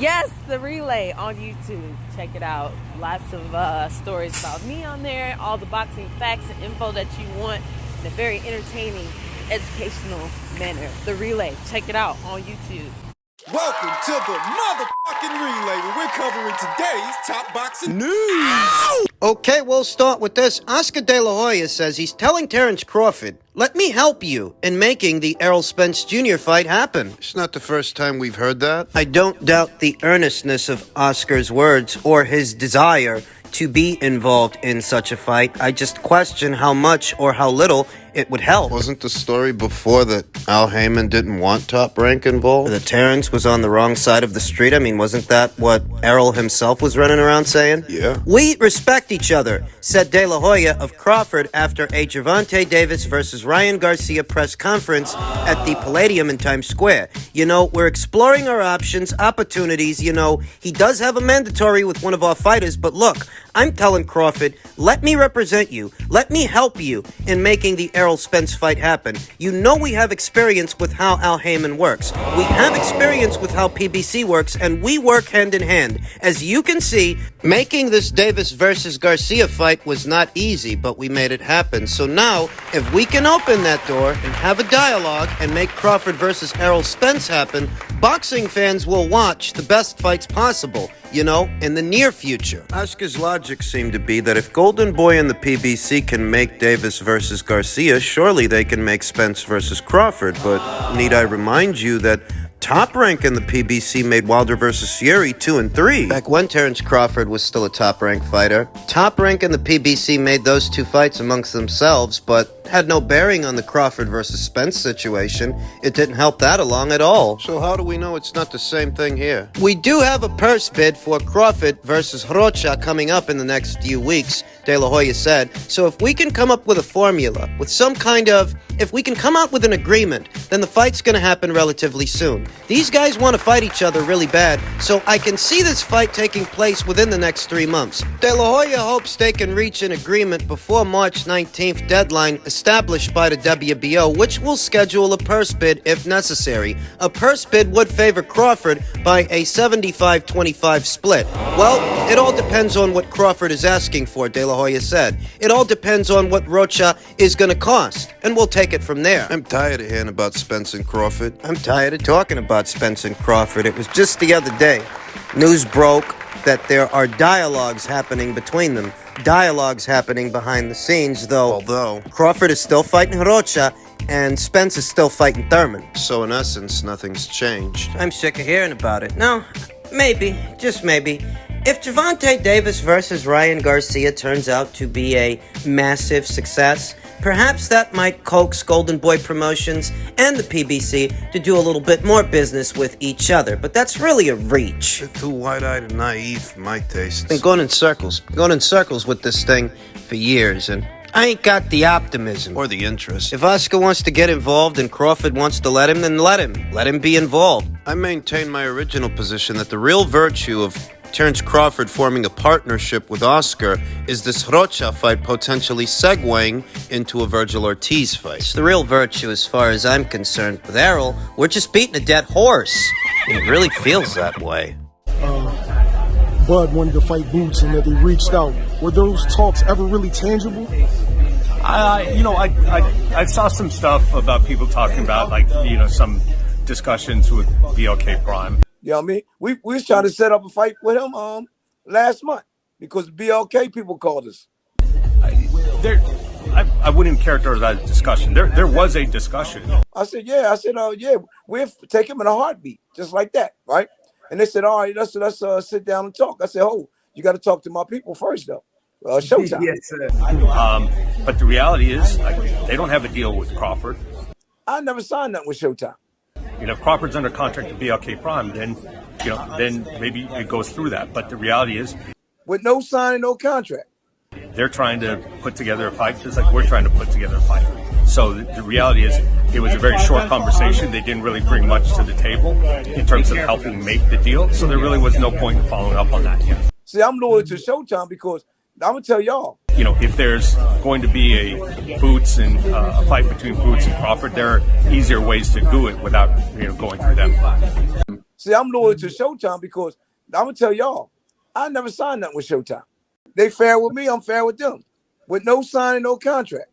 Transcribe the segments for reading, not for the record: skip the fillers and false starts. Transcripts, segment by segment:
Yes, the relay on YouTube. Check it out. Lots of stories about me on there. All the boxing facts and info that you want in a very entertaining, educational manner. The relay. Check it out on YouTube. Welcome to the motherfucking relay where we're covering today's top boxing news. Okay, we'll start with this. Oscar De La Hoya says he's telling Terence Crawford, "Let me help you in making the Errol Spence Jr. fight happen." It's not the first time we've heard that. I don't doubt the earnestness of Oscar's words or his desire to be involved in such a fight. I just question how much or how little it would help. Wasn't the story before that Al Heyman didn't want Top Rank involved? That Terence was on the wrong side of the street? I mean, wasn't that what Errol himself was running around saying? Yeah. "We respect each other," said De La Hoya of Crawford after a Gervonta Davis versus Ryan Garcia press conference at the Palladium in Times Square. "You know, we're exploring our options, opportunities. You know, he does have a mandatory with one of our fighters, but look, I'm telling Crawford, let me represent you. Let me help you in making the Errol Spence fight happen. You know we have experience with how Al Heyman works. We have experience with how PBC works, and we work hand in hand. As you can see, making this Davis versus Garcia fight was not easy, but we made it happen. So now, if we can open that door and have a dialogue and make Crawford versus Errol Spence happen, boxing fans will watch the best fights possible, you know, in the near future." Oscar's logic seemed to be that if Golden Boy and the PBC can make Davis versus Garcia, surely they can make Spence versus Crawford. But need I remind you that Top Rank in the PBC made Wilder versus Fury 2 and 3. Back when Terence Crawford was still a top-ranked fighter, Top Rank and the PBC made those two fights amongst themselves, but had no bearing on the Crawford versus Spence situation. It didn't help that along at all. So how do we know it's not the same thing here? We do have a purse bid for Crawford versus Rocha coming up in the next few weeks, De La Hoya said. So if we can come up with a formula, with some kind of... If we can come out with an agreement, then the fight's going to happen relatively soon. These guys want to fight each other really bad, so I can see this fight taking place within the next 3 months. De La Hoya hopes they can reach an agreement before March 19th deadline established by the WBO, which will schedule a purse bid if necessary. A purse bid would favor Crawford by a 75-25 split. Well, it all depends on what Crawford is asking for, De La Hoya said. It all depends on what Rocha is going to cost, and we'll take it from there. I'm tired of hearing about Spence and Crawford. I'm tired of talking about Spence and Crawford. It was just the other day. News broke that there are dialogues happening between them. Dialogues happening behind the scenes, though Crawford is still fighting Rocha and Spence is still fighting Thurman. So in essence, nothing's changed. I'm sick of hearing about it. No, maybe, just maybe. If Gervonta Davis versus Ryan Garcia turns out to be a massive success, perhaps that might coax Golden Boy Promotions and the PBC to do a little bit more business with each other, but that's really a reach. They're too wide-eyed and naive for my taste. Been going in circles with this thing for years, and I ain't got the optimism. Or the interest. If Oscar wants to get involved and Crawford wants to let him, then let him. Let him be involved. I maintain my original position that the real virtue of Terence Crawford forming a partnership with Oscar is this Rocha fight potentially segueing into a Virgil Ortiz fight. It's the real virtue as far as I'm concerned. With Errol, we're just beating a dead horse. It really feels that way. Bud wanted to fight Boots and that they reached out. Were those talks ever really tangible? I saw some stuff about people talking about, some discussions with BLK Prime. You know what I mean? We was trying to set up a fight with him last month because BLK people called us. I wouldn't characterize that as discussion. There was a discussion. I said, yeah, we'll take him in a heartbeat, just like that, right? And they said, all right, let's sit down and talk. I said, you got to talk to my people first, though. Showtime. Yes, but the reality is, they don't have a deal with Crawford. I never signed nothing with Showtime. If Crawford's under contract to BLK Prime, then maybe it goes through that. But the reality is, with no signing, no contract, they're trying to put together a fight just like we're trying to put together a fight. So the reality is, it was a very short conversation. They didn't really bring much to the table in terms of helping make the deal. So there really was no point in following up on that yet. See, I'm loyal to Showtime because I'm gonna tell y'all. If there's going to be a Boots and a fight between Boots and Crawford, there are easier ways to do it without going through them. See, I'm loyal to Showtime because I'm gonna tell y'all, I never signed nothing with Showtime. They fair with me, I'm fair with them, with no signing, no contract.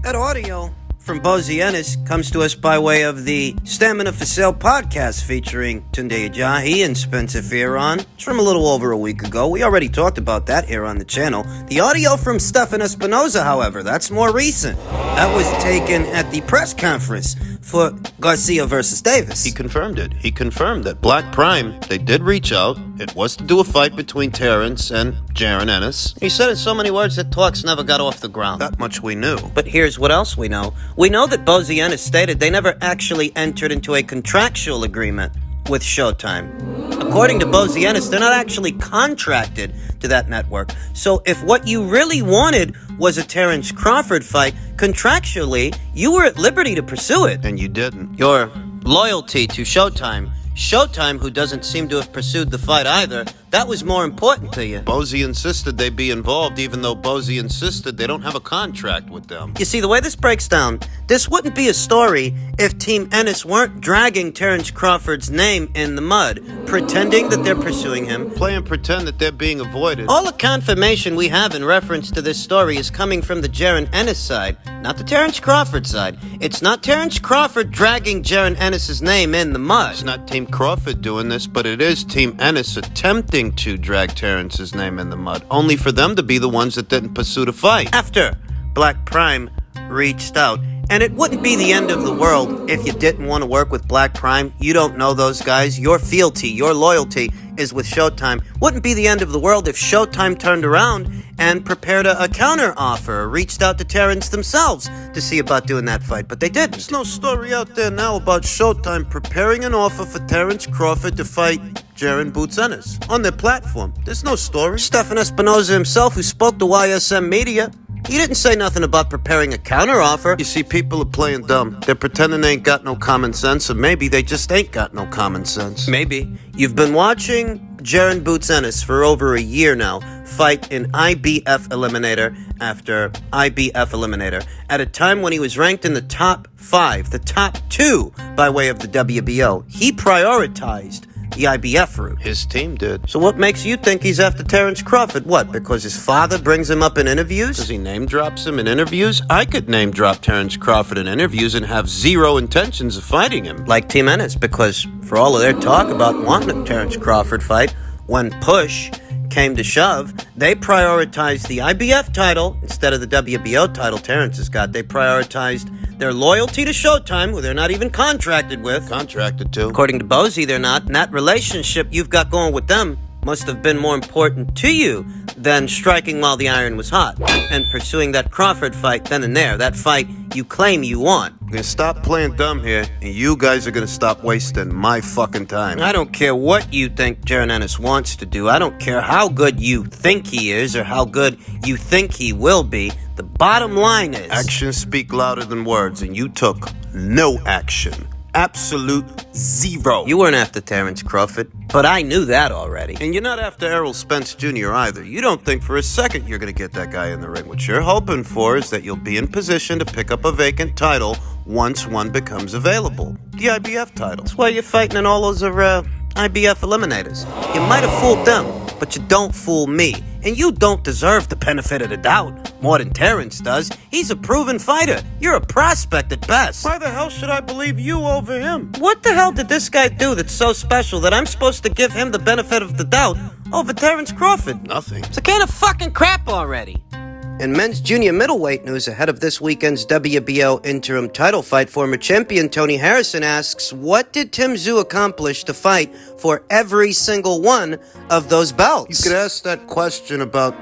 That audio from Bozy Ennis comes to us by way of the Stamina for Sale podcast featuring Tunde Ajayi and Spence. It's from a little over a week ago. We already talked about that here on the channel. The audio from Stefan Espinoza, however, that's more recent. That was taken at the press conference for Garcia versus Davis. He confirmed it. He confirmed that Black Prime, they did reach out. It was to do a fight between Terrence and Jaron Ennis. He said in so many words that talks never got off the ground. That much we knew. But here's what else we know. We know that Bozy Ennis stated they never actually entered into a contractual agreement with Showtime. According to Bozy Ennis, they're not actually contracted to that network. So if what you really wanted was a Terrence Crawford fight, contractually, you were at liberty to pursue it. And you didn't. Your loyalty to Showtime, who doesn't seem to have pursued the fight either, that was more important to you. Bozy insisted they be involved, even though Bozy insisted they don't have a contract with them. You see, the way this breaks down, this wouldn't be a story if Team Ennis weren't dragging Terrence Crawford's name in the mud, pretending that they're pursuing him. Play and pretend that they're being avoided. All the confirmation we have in reference to this story is coming from the Jaron Ennis side, not the Terrence Crawford side. It's not Terrence Crawford dragging Jaron Ennis's name in the mud. It's not Team Crawford doing this, but it is Team Ennis attempting to drag Terrence's name in the mud, only for them to be the ones that didn't pursue the fight. After Black Prime reached out, and it wouldn't be the end of the world if you didn't want to work with Black Prime. You don't know those guys. Your fealty, your loyalty is with Showtime. Wouldn't be the end of the world if Showtime turned around and prepared a counter offer, reached out to Terrence themselves to see about doing that fight, but they didn't. There's no story out there now about Showtime preparing an offer for Terrence Crawford to fight Jaron Boots Ennis on their platform. There's no story. Stefan Espinoza himself, who spoke to YSM Media, he didn't say nothing about preparing a counteroffer. You see, people are playing dumb. They're pretending they ain't got no common sense, or maybe they just ain't got no common sense. Maybe. You've been watching Jaron Boots Ennis for over a year now fight in IBF Eliminator after IBF Eliminator at a time when he was ranked in the top 5, the top 2 by way of the WBO. He prioritized the IBF route. His team did. So what makes you think he's after Terrence Crawford? What, because his father brings him up in interviews? Does he name drops him in interviews? I could name drop Terrence Crawford in interviews and have zero intentions of fighting him. Like Team Ennis, because for all of their talk about wanting a Terrence Crawford fight, when push came to shove, they prioritized the IBF title instead of the WBO title Terrence has got. They prioritized their loyalty to Showtime, who they're not even contracted with. Contracted to. According to Bozy, they're not. And that relationship you've got going with them must have been more important to you than striking while the iron was hot and pursuing that Crawford fight then and there. That fight you claim you want. I'm gonna stop playing dumb here, and you guys are gonna stop wasting my fucking time. I don't care what you think Jaron Ennis wants to do. I don't care how good you think he is or how good you think he will be. The bottom line is... actions speak louder than words, and you took no action. Absolute zero. You weren't after Terrence Crawford, but I knew that already. And you're not after Errol Spence Jr. either. You don't think for a second you're going to get that guy in the ring. What you're hoping for is that you'll be in position to pick up a vacant title once one becomes available. The IBF title. That's why you're fighting in all those IBF eliminators. You might have fooled them, but you don't fool me. And you don't deserve the benefit of the doubt more than Terrence does. He's a proven fighter. You're a prospect at best. Why the hell should I believe you over him? What the hell did this guy do that's so special that I'm supposed to give him the benefit of the doubt over Terrence Crawford? Nothing. It's a can of fucking crap already. In men's junior middleweight news ahead of this weekend's WBO interim title fight, former champion Tony Harrison asks, what did Tszyu accomplish to fight for every single one of those belts? You could ask that question about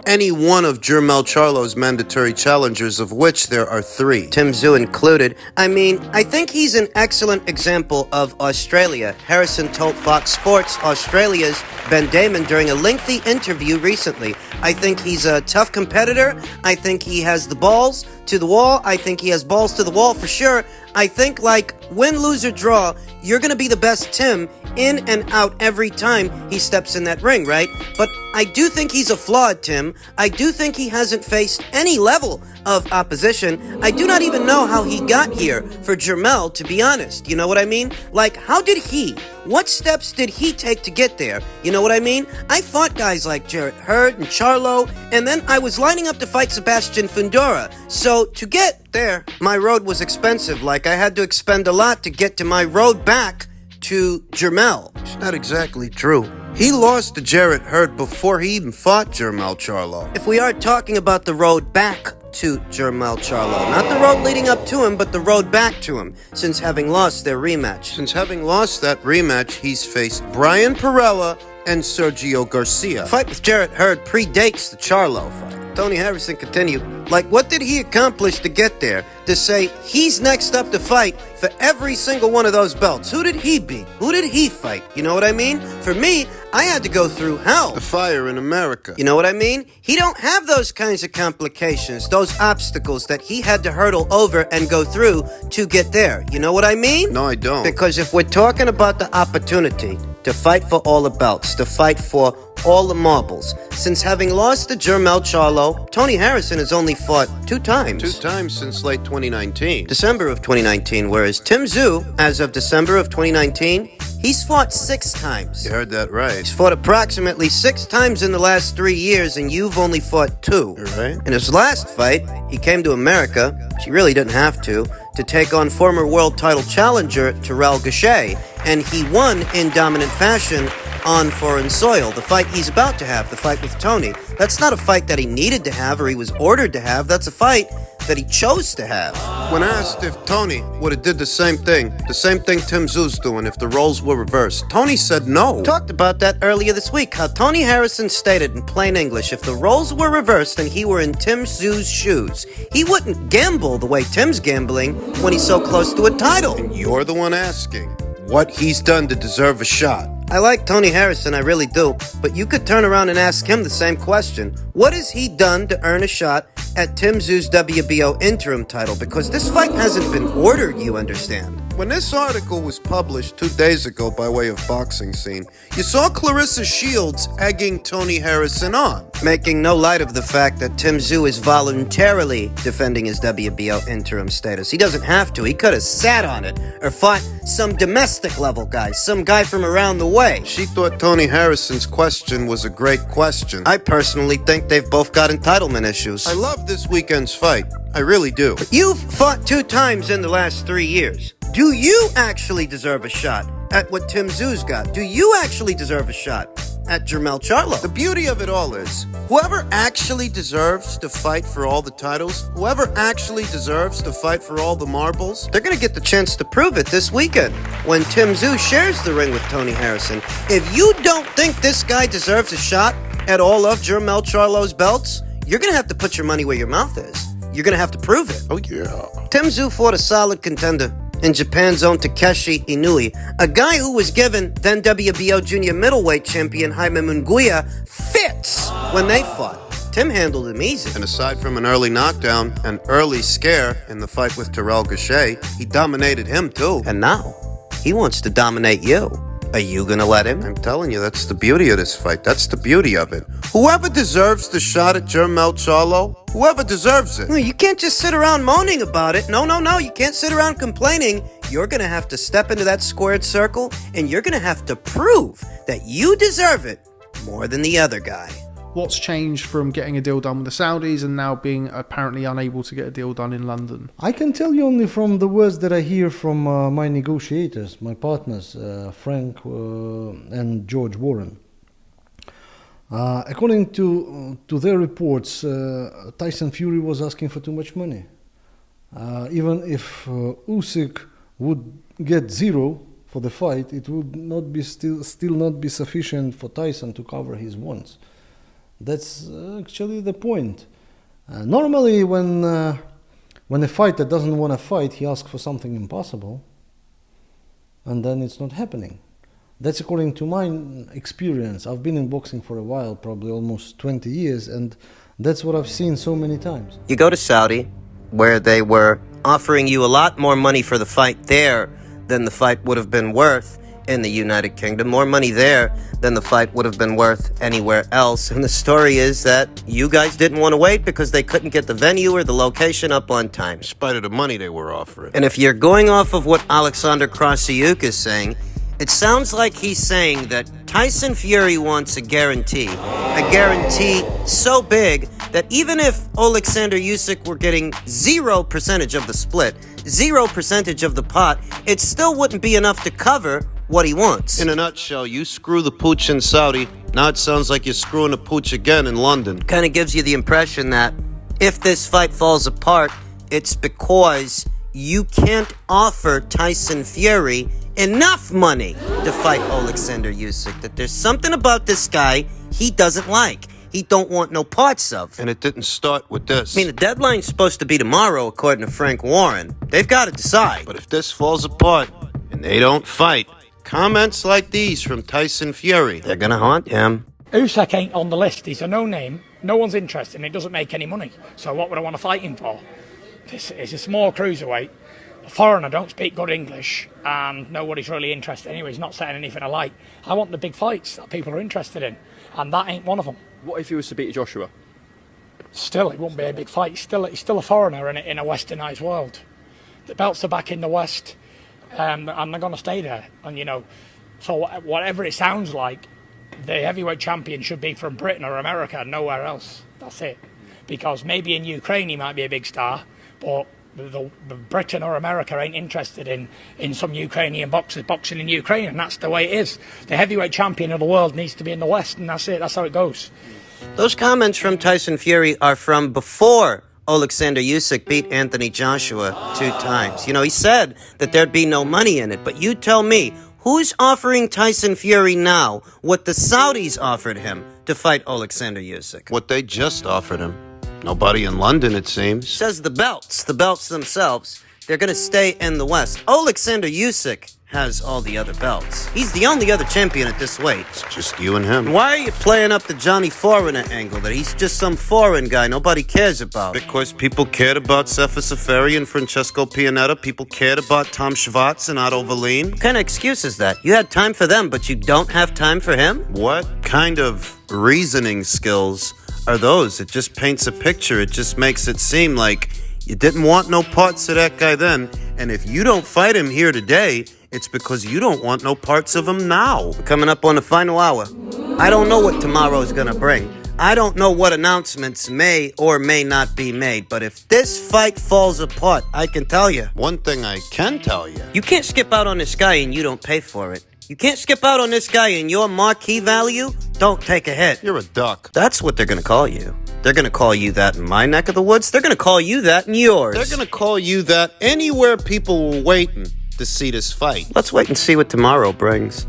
any one of Jermel Charlo's mandatory challengers, of which there are 3. Tszyu included. I mean, I think he's an excellent example of Australia. Harrison told Fox Sports Australia's Ben Damon during a lengthy interview recently. I think he's a tough competitor. I think he has the balls to the wall. I think he has balls to the wall for sure. I think, like, win, lose, or draw, you're going to be the best Tim in and out every time he steps in that ring, right? But I do think he's a flawed, Tim. I do think he hasn't faced any level of opposition. I do not even know how he got here for Jermell, to be honest. You know what I mean? Like, what steps did he take to get there? You know what I mean? I fought guys like Jarrett Hurd and Charlo, and then I was lining up to fight Sebastian Fundora. So to get there, my road was expensive. Like, I had to expend a lot to get to my road back to Jermell. It's not exactly true. He lost to Jarrett Hurd before he even fought Jermell Charlo. If we are talking about the road back to Jermell Charlo, not the road leading up to him, but the road back to him, since having lost their rematch. Since having lost that rematch, he's faced Brian Perella and Sergio Garcia. The fight with Jarrett Hurd predates the Charlo fight. Tony Harrison continued. Like, what did he accomplish to get there? To say he's next up to fight for every single one of those belts. Who did he beat? Who did he fight? You know what I mean? For me, I had to go through hell. The fire in America. You know what I mean? He don't have those kinds of complications, those obstacles that he had to hurdle over and go through to get there. You know what I mean? No, I don't. Because if we're talking about the opportunity to fight for all the belts, to fight for all the marbles, since having lost to Jermell Charlo, Tony Harrison has only fought 2 times. 2 times since late 2019. December of 2019, whereas Tim Tszyu, as of December of 2019, he's fought 6 times. You heard that right. He's fought approximately 6 times in the last 3 years, and you've only fought 2. You're right. In his last fight, he came to America, which he really didn't have to take on former world title challenger Terrell Gausha, and he won in dominant fashion on foreign soil. The fight he's about to have, the fight with Tony, that's not a fight that he needed to have or he was ordered to have. That's a fight that he chose to have. When asked if Tony would have did the same thing Tim Tszyu's doing if the roles were reversed, Tony said no. Talked about that earlier this week, how Tony Harrison stated in plain English, if the roles were reversed and he were in Tim Tszyu's shoes, he wouldn't gamble the way Tim's gambling when he's so close to a title. And you're the one asking what he's done to deserve a shot. I like Tony Harrison, I really do, but you could turn around and ask him the same question. What has he done to earn a shot at Tim Tszyu's WBO interim title? Because this fight hasn't been ordered, you understand. When this article was published 2 days ago by way of Boxing Scene, you saw Clarissa Shields egging Tony Harrison on. Making no light of the fact that Tim Tszyu is voluntarily defending his WBO interim status. He doesn't have to. He could have sat on it or fought some domestic level guy, some guy from around the way. She thought Tony Harrison's question was a great question. I personally think they've both got entitlement issues. I love this weekend's fight. I really do. You've fought 2 times in the last 3 years. Do you actually deserve a shot at what Tim Tszyu's got? Do you actually deserve a shot at Jermell Charlo? The beauty of it all is, whoever actually deserves to fight for all the titles, whoever actually deserves to fight for all the marbles, they're going to get the chance to prove it this weekend when Tim Tszyu shares the ring with Tony Harrison. If you don't think this guy deserves a shot at all of Jermell Charlo's belts, you're going to have to put your money where your mouth is. You're going to have to prove it. Oh, yeah. Tim Tszyu fought a solid contender in Japan's own Takeshi Inui, a guy who was given then WBO junior middleweight champion Jaime Munguia fits when they fought. Tim handled him easy. And aside from an early knockdown, an early scare in the fight with Terrell Gausha, he dominated him too. And now, he wants to dominate you. Are you gonna let him? I'm telling you, that's the beauty of this fight. That's the beauty of it. Whoever deserves the shot at Jermell Charlo, whoever deserves it. No, you can't just sit around moaning about it. No. You can't sit around complaining. You're gonna have to step into that squared circle, and you're gonna have to prove that you deserve it more than the other guy. What's changed from getting a deal done with the Saudis and now being apparently unable to get a deal done in London? I can tell you only from the words that I hear from my negotiators, my partners, Frank and George Warren. According to their reports, Tyson Fury was asking for too much money. Even if Usyk would get 0 for the fight, it would not be still not be sufficient for Tyson to cover his wants. That's actually the point. Normally, when a fighter doesn't want to fight, he asks for something impossible, and then it's not happening. That's according to my experience. I've been in boxing for a while, probably almost 20 years, and that's what I've seen so many times. You go to Saudi, where they were offering you a lot more money for the fight there than the fight would have been worth. in the United Kingdom, more money there than the fight would have been worth anywhere else. And the story is that you guys didn't want to wait because they couldn't get the venue or the location up on time. In spite of the money they were offering. And if you're going off of what Alexander Krassyuk is saying, it sounds like he's saying that Tyson Fury wants a guarantee so big that even if Alexander Usyk were getting 0% of the split, 0% of the pot, it still wouldn't be enough to cover what he wants. In a nutshell, you screw the pooch in Saudi, now it sounds like you're screwing the pooch again in London. Kind of gives you the impression that if this fight falls apart, it's because you can't offer Tyson Fury enough money to fight Alexander Usyk. That there's something about this guy he doesn't like. He don't want no parts of. And it didn't start with this. I mean, the deadline's supposed to be tomorrow, according to Frank Warren. They've got to decide. But if this falls apart and they don't fight, comments like these from Tyson Fury, they're gonna haunt him. Usyk ain't on the list. He's a no-name. No one's interested, and it doesn't make any money. So what would I want to fight him for? It's a small cruiserweight. A foreigner, don't speak good English, and nobody's really interested anyway. He's not setting anything alight. I want the big fights that people are interested in, and that ain't one of them. What if he was to beat Joshua? Still, it won't be a big fight. He's still a foreigner in a westernised world. The belts are back in the West, and they're going to stay there. And, so whatever it sounds like, the heavyweight champion should be from Britain or America, nowhere else. That's it. Because maybe in Ukraine he might be a big star, but the Britain or America ain't interested in some Ukrainian boxers boxing in Ukraine, and that's the way it is. The heavyweight champion of the world needs to be in the West, and that's it. That's how it goes. Those comments from Tyson Fury are from before Alexander Usyk beat Anthony Joshua 2 times. He said that there'd be no money in it, but you tell me, who's offering Tyson Fury now what the Saudis offered him to fight Alexander Usyk? What they just offered him. Nobody in London, it seems. Says the belts themselves, they're going to stay in the West. Alexander Usyk has all the other belts. He's the only other champion at this weight. It's just you and him. Why are you playing up the Johnny Foreigner angle, that he's just some foreign guy nobody cares about? Because people cared about Cephas Safari and Francesco Pianetta. People cared about Tom Schwartz and Otto Wallin. What kind of excuse is that? You had time for them, but you don't have time for him? What kind of reasoning skills are those? It just paints a picture. It just makes it seem like you didn't want no parts of that guy then, and if you don't fight him here today, it's because you don't want no parts of him now. We're coming up on the final hour. I don't know what tomorrow's gonna bring. I don't know what announcements may or may not be made, but if this fight falls apart, I can tell you. One thing I can tell you. You can't skip out on this guy and you don't pay for it. You can't skip out on this guy and your marquee value don't take a hit. You're a duck. That's what they're gonna call you. They're gonna call you that in my neck of the woods. They're gonna call you that in yours. They're gonna call you that anywhere people were waiting to see this fight. Let's wait and see what tomorrow brings.